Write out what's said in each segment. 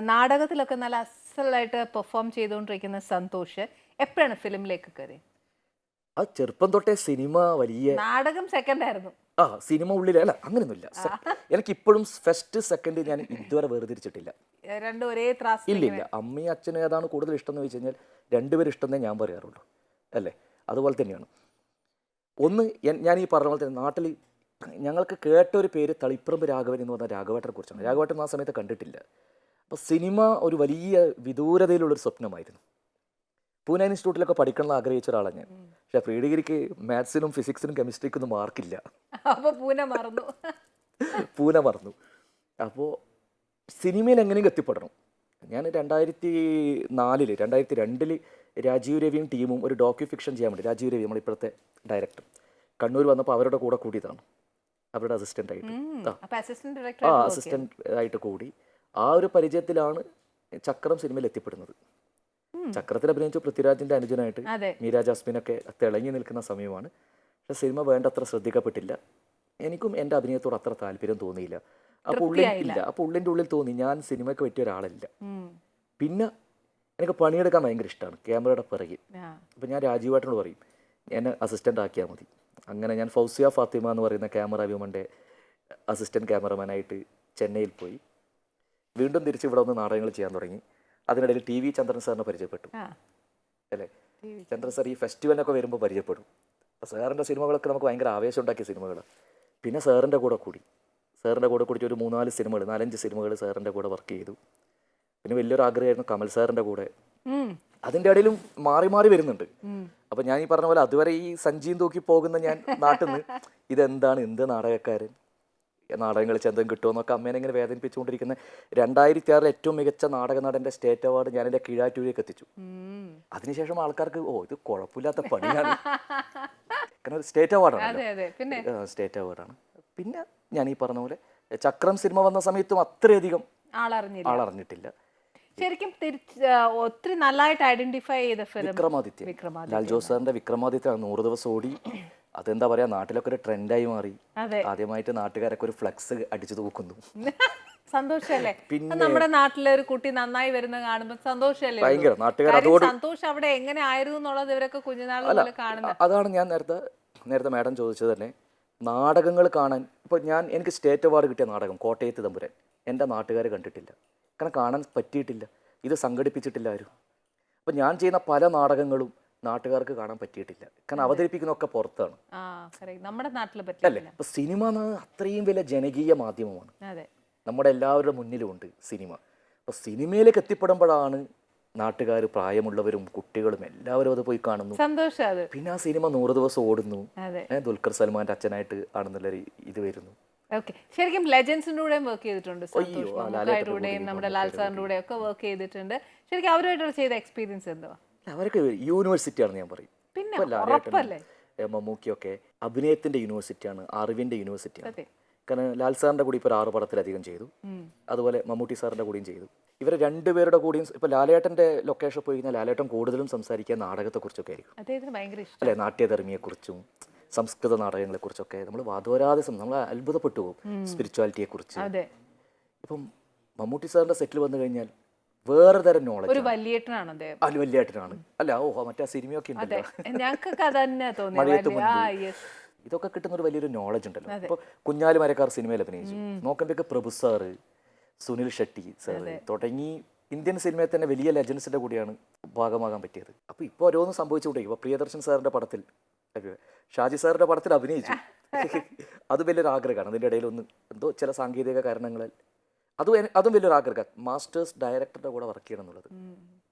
നാടകത്തിലൊക്കെ നല്ല അസലായിട്ട് പെർഫോം ചെയ്തുകൊണ്ടിരിക്കുന്ന സന്തോഷ് എപ്പോഴാണ് ഫിലിമിലേക്ക് കയറി? ആ ചെറുപ്പം തൊട്ടേ സിനിമ വലിയ നാടകം സെക്കൻഡ് ആയിരുന്നു. സിനിമ ഉള്ളിലല്ല, അങ്ങനെയൊന്നുമില്ല. എനിക്ക് ഇപ്പോഴും ഫസ്റ്റ് സെക്കൻഡ് ഞാൻ ഇതുവരെ വേർതിരിച്ചിട്ടില്ല. രണ്ടും ഒരേ ത്രാസ്. ഇല്ലില്ല. അമ്മയും അച്ഛനും ഏതാണ് കൂടുതൽ ഇഷ്ടം എന്ന് വെച്ച് കഴിഞ്ഞാൽ രണ്ടുപേരും ഇഷ്ടം എന്നേ ഞാൻ പറയാറുള്ളൂ, അല്ലേ? അതുപോലെ തന്നെയാണ്. ഒന്ന് ഞാൻ ഈ പറഞ്ഞ പോലെ തന്നെ നാട്ടിൽ ഞങ്ങൾക്ക് കേട്ട ഒരു പേര് തളിപ്പറമ്പ് രാഘവൻ എന്ന് പറഞ്ഞ രാഘവേട്ടനെ കുറിച്ചാണ്. രാഘവേട്ടൻ ആ സമയത്ത് കണ്ടിട്ടില്ല. അപ്പോൾ സിനിമ ഒരു വലിയ വിദൂരതയിലുള്ളൊരു സ്വപ്നമായിരുന്നു. പൂനെ ഇൻസ്റ്റിറ്റ്യൂട്ടിലൊക്കെ പഠിക്കണം ആഗ്രഹിച്ച ഒരാളാണ് ഞാൻ. പക്ഷേ പ്രീ ഡിഗ്രിക്ക് മാത്സിനും ഫിസിക്സിനും കെമിസ്ട്രിക്കൊന്നും മാർക്കില്ല. അപ്പോൾ പൂനെ മറന്നു. അപ്പോൾ സിനിമയിൽ എങ്ങനെയും എത്തിപ്പെടണം. ഞാൻ 2002 രാജീവ് രവിയും ടീമും ഒരു ഡോക്യു ഫിക്ഷൻ ചെയ്യാൻ വേണ്ടി, രാജീവ് രവി നമ്മളിപ്പോഴത്തെ ഡയറക്ടർ കണ്ണൂർ വന്നപ്പോൾ അവരുടെ കൂടെ കൂടിയതാണ്, അവരുടെ അസിസ്റ്റൻ്റ് ആയിട്ട് കൂടി. ആ ഒരു പരിചയത്തിലാണ് ചക്രം സിനിമയിൽ എത്തിപ്പെടുന്നത്. ചക്രത്തിൽ അഭിനയിച്ച പൃഥ്വിരാജിന്റെ അനുജനായിട്ട് മീര ജാസ്മിനൊക്കെ തിളങ്ങി നിൽക്കുന്ന സമയമാണ്. പക്ഷെ സിനിമ വേണ്ടത്ര ശ്രദ്ധിക്കപ്പെട്ടില്ല. എനിക്കും എൻ്റെ അഭിനയത്തോട് അത്ര താല്പര്യം തോന്നിയില്ല. അപ്പോൾ ഉള്ളിൻ്റെ ഉള്ളിൽ തോന്നി ഞാൻ സിനിമയ്ക്ക് പറ്റിയ ഒരാളല്ല. പിന്നെ എനിക്ക് പണിയെടുക്കാൻ ഭയങ്കര ഇഷ്ടമാണ്, ക്യാമറയുടെ പിറകിൽ. അപ്പം ഞാൻ രാജീവേട്ടനോട് പറയും എന്നെ അസിസ്റ്റൻ്റ് ആക്കിയാൽ മതി. അങ്ങനെ ഞാൻ ഫൗസിയ ഫാത്തിമ എന്ന് പറയുന്ന ക്യാമറ വ്യൂമൻ്റെ അസിസ്റ്റൻറ്റ് ക്യാമറമാനായിട്ട് ചെന്നൈയിൽ പോയി. വീണ്ടും തിരിച്ച് ഇവിടെ വന്ന് നാടകങ്ങൾ ചെയ്യാൻ തുടങ്ങി. അതിനിടയിൽ ടി വി ചന്ദ്രൻ സാറിനെ പരിചയപ്പെട്ടു, അല്ലേ? ചന്ദ്രൻ സാർ ഈ ഫെസ്റ്റിവലിനൊക്കെ വരുമ്പോൾ പരിചയപ്പെടും. അപ്പോൾ സാറിൻ്റെ സിനിമകളൊക്കെ നമുക്ക് ഭയങ്കര ആവേശം ഉണ്ടാക്കിയ സിനിമകൾ. പിന്നെ സാറിൻ്റെ കൂടെ കൂടി ഒരു 3-4 സിനിമകൾ 4-5 സിനിമകൾ സാറിൻ്റെ കൂടെ വർക്ക് ചെയ്തു. പിന്നെ വലിയൊരു ആഗ്രഹമായിരുന്നു കമൽ സാറിൻ്റെ കൂടെ. അതിൻ്റെ ഇടയിലും മാറി മാറി വരുന്നുണ്ട്. അപ്പം ഞാൻ ഈ പറഞ്ഞ പോലെ അതുവരെ ഈ സഞ്ചിയും തൂക്കി പോകുന്ന ഞാൻ നാട്ടിൽ നിന്ന് ഇതെന്താണ്, എന്ത് നാടകക്കാരൻ, നാടകങ്ങൾ ചെന്തം കിട്ടുമെന്നൊക്കെ അമ്മേനെ ഇങ്ങനെ വേദനിപ്പിച്ചുകൊണ്ടിരിക്കുന്ന 2006 ഏറ്റവും മികച്ച നാടക നടൻ്റെ സ്റ്റേറ്റ് അവാർഡ് ഞാൻ എൻ്റെ കീഴാറ്റൂരിലേക്ക് എത്തിച്ചു. അതിനുശേഷം ആൾക്കാർക്ക് ഇത് കുഴപ്പമില്ലാത്ത പണിയാണ്, കാരണം സ്റ്റേറ്റ് അവാർഡാണ്. പിന്നെ ഞാൻ ഈ പറഞ്ഞ പോലെ ചക്രം സിനിമ വന്ന സമയത്തും അത്രയധികം ആളറിഞ്ഞിട്ടില്ല. ശരിക്കും ഒത്തിരി നല്ലതായിട്ട് ഐഡന്റിഫൈ ചെയ്ത ഫിലിം ലാൽ ജോസ് സാറിന്റെ വിക്രമാദിത്യ 100 ദിവസം ഓടി. അതെന്താ പറയാ, നാട്ടിലൊക്കെ ഒരു ട്രെൻഡായി മാറി. ആദ്യമായിട്ട് നാട്ടുകാരൊക്കെ ഒരു ഫ്ലെക്സ് അടിച്ചു തൂക്കുന്നു. സന്തോഷല്ലേ? പിന്നെ നമ്മുടെ നാട്ടിലെ ഒരു കുട്ടി നന്നായി വരുന്ന കാണുമ്പോൾ സന്തോഷല്ലേ? ഭയങ്കര നാട്ടുകാർ സന്തോഷം അവിടെ എങ്ങനെ ആയിരുന്നു എന്നുള്ളത് ഇവരൊക്കെ കുഞ്ഞുനാളിൽ കാണുന്നത്. അതാണ് ഞാൻ നേരത്തെ മാഡം ചോദിച്ചത് തന്നെ. നാടകങ്ങൾ കാണാൻ ഇപ്പോൾ എനിക്ക് സ്റ്റേറ്റ് അവാർഡ് കിട്ടിയ നാടകം കോട്ടയത്ത് തമ്പുരാൻ എൻ്റെ നാട്ടുകാർ കണ്ടിട്ടില്ല, കാരണം കാണാൻ പറ്റിയിട്ടില്ല, ഇത് സംഘടിപ്പിച്ചിട്ടില്ല ആരും. അപ്പോൾ ഞാൻ ചെയ്യുന്ന പല നാടകങ്ങളും നാട്ടുകാർക്ക് കാണാൻ പറ്റിയിട്ടില്ല, കാരണം അവതരിപ്പിക്കുന്നതൊക്കെ പുറത്താണ്, നമ്മുടെ നാട്ടിൽ അല്ലേ? അപ്പോൾ സിനിമ അത്രയും വലിയ ജനകീയ മാധ്യമമാണ്, നമ്മുടെ എല്ലാവരുടെ മുന്നിലുമുണ്ട് സിനിമ. അപ്പോൾ സിനിമയിലേക്ക് എത്തിപ്പെടുമ്പോഴാണ് നാട്ടുകാർ, പ്രായമുള്ളവരും കുട്ടികളും എല്ലാവരും അത് പോയി കാണുന്നു. പിന്നെ ആ സിനിമ 100 ദിവസം ഓടുന്നു. ദുൽഖർ സൽമാന്റെ അച്ഛനായിട്ട് ആണെന്നുള്ളൊരു ഇത് വരുന്നു. ശരിക്കും ലെജൻസിന്റെ കൂടെയും വർക്ക് ചെയ്തിട്ടുണ്ട്, നമ്മുടെ ലാൽ സാറിന്റെ കൂടെ ഒക്കെ വർക്ക് ചെയ്തിട്ടുണ്ട്. ശരിക്കും അവരുമായിട്ട് ചെയ്ത എക്സ്പീരിയൻസ് എന്തുവാ? അവരൊക്കെ യൂണിവേഴ്സിറ്റിയാണെന്ന് ഞാൻ പറയും. പിന്നെ മമ്മൂക്കിയൊക്കെ അഭിനയത്തിന്റെ യൂണിവേഴ്സിറ്റിയാണ്, അറിവിന്റെ യൂണിവേഴ്സിറ്റിയാണ്. കാരണം ലാൽ സാറിന്റെ കൂടി ഇപ്പോൾ 6 പടത്തിലധികം ചെയ്തു, അതുപോലെ മമ്മൂട്ടി സാറിന്റെ കൂടിയും ചെയ്തു. ഇവരെ രണ്ടുപേരുടെ കൂടിയും ഇപ്പോൾ ലാലേട്ടന്റെ ലൊക്കേഷൻ പോയി കഴിഞ്ഞാൽ ലാലേട്ടൻ കൂടുതലും സംസാരിക്കുക നാടകത്തെക്കുറിച്ചൊക്കെ ആയിരിക്കും, അല്ലെ? നാട്യധർമ്മിയെക്കുറിച്ചും സംസ്കൃത നാടകങ്ങളെക്കുറിച്ചൊക്കെ നമ്മൾ വാദോരാതെ നമ്മൾ അത്ഭുതപ്പെട്ടു പോകും, സ്പിരിച്വാലിറ്റിയെക്കുറിച്ച്. ഇപ്പം മമ്മൂട്ടി സാറിന്റെ സെറ്റിൽ വന്നു കഴിഞ്ഞാൽ വേറെ തരം നോളജ്. വലിയേട്ടനാണ് അല്ല, മറ്റേ സിനിമയൊക്കെ ഉണ്ടല്ലോ, ഇതൊക്കെ കിട്ടുന്ന ഒരു വലിയൊരു നോളജ് ഉണ്ടല്ലോ. ഇപ്പോൾ കുഞ്ഞാലി മരക്കാർ സിനിമയിൽ അഭിനയിച്ചു, നോക്കുമ്പോഴേക്ക് പ്രഭു സാറ്, സുനിൽ ഷെട്ടി സാറ് തുടങ്ങി ഇന്ത്യൻ സിനിമയിൽ തന്നെ വലിയ ലെജൻസിന്റെ കൂടിയാണ് ഭാഗമാകാൻ പറ്റിയത്. അപ്പോൾ ഇപ്പോൾ ഓരോന്നും സംഭവിച്ചുകൊണ്ടിരിക്കും. ഇപ്പോൾ പ്രിയദർശൻ സാറിന്റെ പടത്തിൽ, ഷാജി സാറിന്റെ പടത്തിൽ അഭിനയിച്ചു. അത് വലിയൊരു ആഗ്രഹമാണ്. അതിൻ്റെ ഇടയിൽ എന്തോ ചില സാങ്കേതിക കാരണങ്ങളാൽ അതും വലിയൊരു ആഗ്രഹം, മാസ്റ്റേഴ്സ് ഡയറക്ടറുടെ കൂടെ വർക്ക് ചെയ്യണം എന്നുള്ളത്.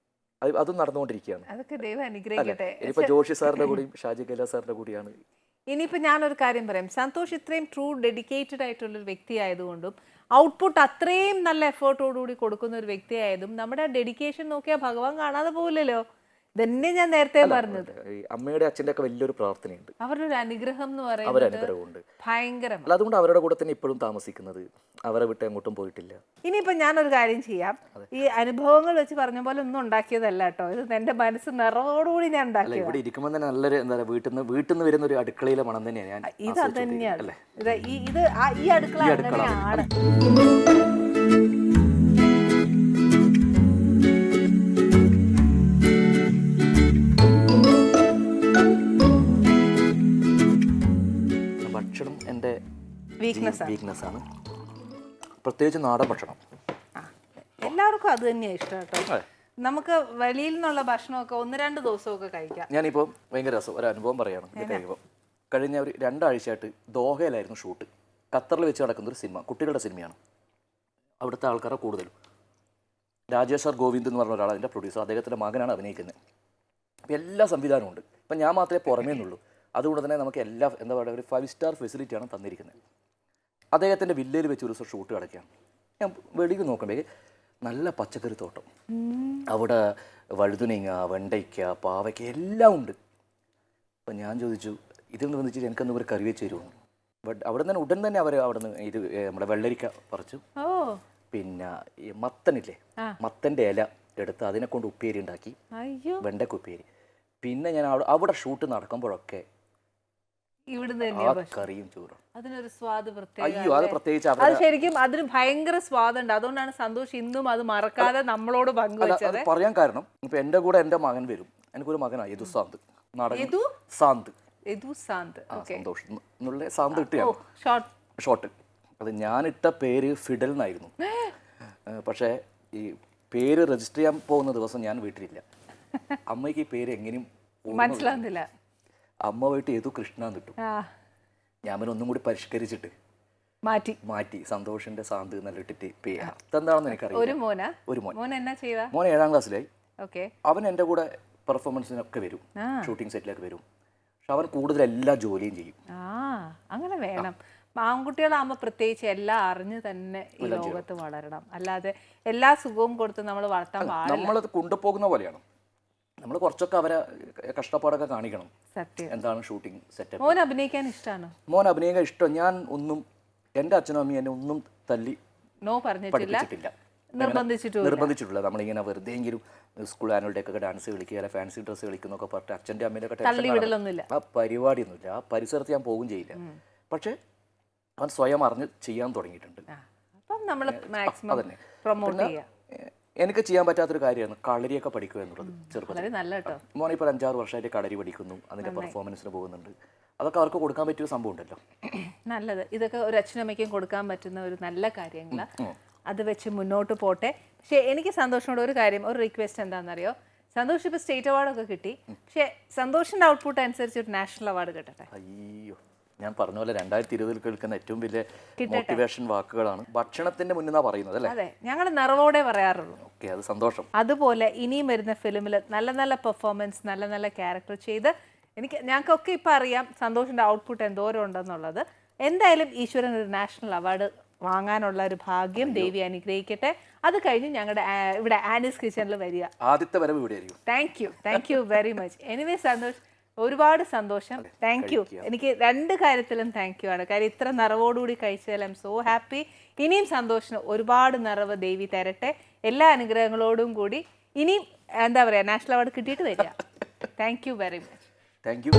അതും നടന്നുകൊണ്ടിരിക്കുകയാണ്. ഇനിയിപ്പോൾ ജോഷി സാറിന്റെ കൂടിയും ഷാജി കൈലാസ് സാറിന്റെ കൂടിയാണ്. ഇനിയിപ്പോൾ ഞാനൊരു കാര്യം പറയാം, സന്തോഷ് ഇത്രയും ട്രൂ ഡെഡിക്കേറ്റഡ് ആയിട്ടുള്ളൊരു വ്യക്തി ആയതുകൊണ്ടും ഔട്ട്പുട്ട് അത്രയും നല്ല എഫേർട്ടോടുകൂടി കൊടുക്കുന്ന ഒരു വ്യക്തിയായതും നമ്മുടെ ഡെഡിക്കേഷൻ നോക്കിയാൽ ഭഗവാൻ കാണാതെ പോകില്ലല്ലോ. തന്നെ ഞാൻ നേരത്തെ പറഞ്ഞത്, അമ്മയുടെ അച്ഛൻ്റെ ഒക്കെ വലിയൊരു പ്രാർത്ഥനയുണ്ട്, അവരുടെ ഒരു അനുഗ്രഹം എന്ന് പറയുന്നത് ഭയങ്കരം. അതുകൊണ്ട് അവരുടെ കൂടെ തന്നെ ഇപ്പോഴും താമസിക്കുന്നത്, അവരെ വിട്ട് എങ്ങോട്ടും പോയിട്ടില്ല. ഇനിയിപ്പോൾ ഞാനൊരു കാര്യം ചെയ്യാം, ഈ അനുഭവങ്ങൾ വെച്ച് പറഞ്ഞ പോലെ ഒന്നും ഉണ്ടാക്കിയതല്ല കേട്ടോ, ഇത് എന്റെ മനസ്സ് നിറവോടുകൂടി ഞാൻ ഉണ്ടാക്കിയത്. ഇവിടെ ഇരിക്കുമ്പോൾ തന്നെ നല്ലൊരു എന്താ വീട്ടിൽ നിന്ന് വരുന്ന ഒരു അടുക്കളയിലെ മണം തന്നെയാണ്. ഇത് തന്നെയാണ്, ഈ അടുക്കള തന്നെയാണ്. വീക്ക്നെസ് ആണ്. പ്രത്യേകിച്ച് നാടൻ ഭക്ഷണം. എല്ലാവർക്കും അത് തന്നെയാണ് ഇഷ്ടം കേട്ടോ. നമുക്ക് വെളിയിൽ നിന്നുള്ള ഭക്ഷണമൊക്കെ 1-2 ദിവസമൊക്കെ കഴിക്കാം. ഞാനിപ്പോൾ ഭയങ്കര രസം ഒരു അനുഭവം പറയുകയാണ്. ഇത് കഴിയുമ്പോൾ കഴിഞ്ഞ ഒരു 2 ആഴ്ചയായിട്ട് ദോഹയിലായിരുന്നു ഷൂട്ട്. ഖത്തറിൽ വെച്ച് നടക്കുന്ന ഒരു സിനിമ, കുട്ടികളുടെ സിനിമയാണ്. അവിടുത്തെ ആൾക്കാരെ കൂടുതലും. രാജേഷ് ഗോവിന്ദ് എന്ന് പറഞ്ഞ ഒരാൾ അതിൻ്റെ പ്രൊഡ്യൂസർ, അദ്ദേഹത്തിൻ്റെ മകനാണ് അഭിനയിക്കുന്നത്. അപ്പോൾ എല്ലാ സംവിധാനവും ഉണ്ട്. ഇപ്പം ഞാൻ മാത്രമേ പുറമേ നിന്നുള്ളൂ. അതുകൊണ്ട് തന്നെ നമുക്ക് എല്ലാ എന്താ പറയുക ഒരു 5 സ്റ്റാർ ഫെസിലിറ്റിയാണ് തന്നിരിക്കുന്നത്. അദ്ദേഹത്തിൻ്റെ വില്ലയിൽ വെച്ച് ഒരു ദിവസം ഷൂട്ട് കിടക്കുകയാണ്. ഞാൻ വെളിയിൽ നോക്കുമ്പോൾ നല്ല പച്ചക്കറി തോട്ടം, അവിടെ വഴുതുനങ്ങ, വെണ്ടയ്ക്ക, പാവയ്ക്ക എല്ലാം ഉണ്ട്. അപ്പം ഞാൻ ചോദിച്ചു ഇതെന്ന് വന്നിട്ട് എനിക്കൊന്നും ഒരു കറി വെച്ച് തരുമോ? ബട്ട് അവിടെ നിന്ന് ഉടൻ തന്നെ അവർ അവിടെ നിന്ന് ഇത് നമ്മുടെ വെള്ളരിക്ക പറിച്ചു, പിന്നെ ഈ മത്തനില്ലേ, മത്തൻ്റെ ഇല എടുത്ത് അതിനെ കൊണ്ട് ഉപ്പേരി ഉണ്ടാക്കി, വെണ്ടയ്ക്ക ഉപ്പേരി. പിന്നെ ഞാൻ അവിടെ ഷൂട്ട് നടക്കുമ്പോഴൊക്കെ കറിയും ചോറും അതിനൊരു സ്വാദ് അയ്യോ അത് പ്രത്യേകിച്ച് അത് ശരിക്കും അതിന് ഭയങ്കര സ്വാദുണ്ട്. അതുകൊണ്ടാണ് സന്തോഷ് ഇന്നും അത് മറക്കാതെ നമ്മളോട് പങ്കുവെച്ചത്. പറയാൻ കാരണം ഇപ്പൊ എന്റെ കൂടെ എന്റെ മകൻ വരും. എനിക്കൊരു മകനാണ് യദുസാന്ത്, സന്തോഷ് എന്നുള്ള സാന്ത് കിട്ടിയാണ് ഷോർട്ട്. അത് ഞാനിട്ട പേര് ഫിഡൽ എന്നായിരുന്നു. പക്ഷേ ഈ പേര് രജിസ്റ്റർ ചെയ്യാൻ പോകുന്ന ദിവസം ഞാൻ വീട്ടിലില്ല. അമ്മയ്ക്ക് ഈ പേര് എങ്ങനെയും മനസ്സിലാകുന്നില്ല. അമ്മ പോയിട്ട് ഏതു കൃഷ്ണ കിട്ടും. ഞാൻ ഒന്നും കൂടി പരിഷ്കരിച്ചിട്ട് മാറ്റി സന്തോഷിന്റെ സാന്ത് നല്ല ഇട്ടിട്ട് അതെന്താണെന്ന് എനിക്കറിയാം. ഒരു മോൻ 7ാം ക്ലാസ്സിലായി. അവൻ എൻ്റെ കൂടെ പെർഫോമൻസിനൊക്കെ വരും, ഷൂട്ടിംഗ് സെറ്റിലൊക്കെ വരും. പക്ഷെ അവൻ കൂടുതൽ എല്ലാ ജോലിയും ചെയ്യും. അങ്ങനെ വേണം. ആൺകുട്ടികളാകുമ്പോൾ പ്രത്യേകിച്ച് എല്ലാം അറിഞ്ഞ് തന്നെ ഈ ലോകത്ത് വളരണം. അല്ലാതെ എല്ലാ സുഖവും കൊടുത്ത് നമ്മൾ വളർത്താൻ പാടില്ല. നമ്മളത് കൊണ്ടുപോകുന്ന പോലെയാണ്. നമ്മൾ കുറച്ചൊക്കെ അവരെ കഷ്ടപ്പാടൊക്കെ കാണിക്കണം. എന്താണ് ഷൂട്ടിംഗ് സെറ്റപ്പ്. മോൻ അഭിനയിക്കാൻ ഇഷ്ടമാണ്? മോൻ അഭിനയിക്കാൻ ഇഷ്ടം. ഞാൻ ഒന്നും എൻ്റെ അച്ഛനും അമ്മയും എന്നെ ഒന്നും തല്ലി പഠിപ്പിച്ചിട്ടില്ല, നിർബന്ധിച്ചിട്ടില്ല. നമ്മളിങ്ങനെ വെറുതെയെങ്കിലും സ്കൂൾ ആനുവൽ ഡേ ഒക്കെ ഡാൻസ് കളിക്കുക, അല്ലെ ഫാൻസി ഡ്രസ്സ് കളിക്കുന്നൊക്കെ പറഞ്ഞിട്ട് അച്ഛൻ്റെ അമ്മേൻ്റെ ഒക്കെ ആ പരിപാടിയൊന്നുമില്ല. ആ പരിസരത്ത് ഞാൻ പോകും ചെയ്യില്ല. പക്ഷേ അവൻ സ്വയം അറിഞ്ഞ് ചെയ്യാൻ തുടങ്ങിയിട്ടുണ്ട്. അതന്നെ. എനിക്ക് ചെയ്യാൻ പറ്റാത്തൊരു കാര്യമാണ് കളരിയൊക്കെ പഠിക്കുക എന്നുള്ളത്. ചെറുപ്പത്തിൽ മോനിപ്പോൾ 5-6 വർഷമായിട്ട് കളരി പഠിക്കുന്നു, അതിൻ്റെ പെർഫോമൻസിന് പോകുന്നുണ്ട്. അതൊക്കെ അവർക്ക് കൊടുക്കാൻ പറ്റിയൊരു സംഭവം ഉണ്ടല്ലോ. നല്ലത്. ഇതൊക്കെ ഒരു അച്ഛനമ്മയ്ക്കും കൊടുക്കാൻ പറ്റുന്ന ഒരു നല്ല കാര്യങ്ങളാണ്. അത് വെച്ച് മുന്നോട്ട് പോട്ടെ. പക്ഷേ എനിക്ക് സന്തോഷത്തോടെ ഒരു കാര്യം, ഒരു റിക്വസ്റ്റ് എന്താണെന്നറിയോ? സന്തോഷ് ഇപ്പോൾ സ്റ്റേറ്റ് അവാർഡൊക്കെ കിട്ടി. പക്ഷേ സന്തോഷിൻ്റെ ഔട്ട്പുട്ട് അനുസരിച്ച് ഒരു നാഷണൽ അവാർഡ് കിട്ടട്ടെ. അയ്യോ, ഞാൻ പറഞ്ഞ പോലെ 2020 കേൾക്കുന്ന ഏറ്റവും വലിയ മോട്ടിവേഷൻ വാക്കുകളാണ്. ഭക്ഷണത്തിന്റെ മുന്നിൽ പറയുന്നത് അല്ലേ? അതെ, ഞങ്ങൾ നിറവോടെ പറയാറുള്ളൂ. ഓക്കെ, അത് സന്തോഷം. അതുപോലെ ഇനിയും വരുന്ന ഫിലിമിൽ നല്ല നല്ല പെർഫോമൻസ്, നല്ല നല്ല ക്യാരക്ടർ ചെയ്ത് ഞങ്ങൾക്കൊക്കെ ഇപ്പം അറിയാം സന്തോഷിൻ്റെ ഔട്ട്പുട്ട് എന്തോരം ഉണ്ടെന്നുള്ളത്. എന്തായാലും ഈശ്വരൻ ഒരു നാഷണൽ അവാർഡ് വാങ്ങാനുള്ള ഒരു ഭാഗ്യം ദേവി അനുഗ്രഹിക്കട്ടെ. അത് കഴിഞ്ഞ് ഞങ്ങളുടെ ഇവിടെ ആനീസ് കിച്ചണിൽ വരിക. ആദ്യത്തെ വരവ് ഇവിടെ ആയിരിക്കും. Thank you very much. Anyway Santhosh, ഒരുപാട് സന്തോഷം. Thank you. എനിക്ക് 2 കാര്യത്തിലും താങ്ക് യു ആണ്. കാര്യം ഇത്ര നിറവോടുകൂടി കഴിച്ചതിൽ ഐ എം സോ ഹാപ്പി. ഇനിയും സന്തോഷിന് ഒരുപാട് നിറവ് ദേവി തരട്ടെ. എല്ലാ അനുഗ്രഹങ്ങളോടും കൂടി ഇനിയും എന്താ പറയുക നാഷണൽ അവാർഡ് കിട്ടിയിട്ട് വരിക. Thank you very much. Thank you.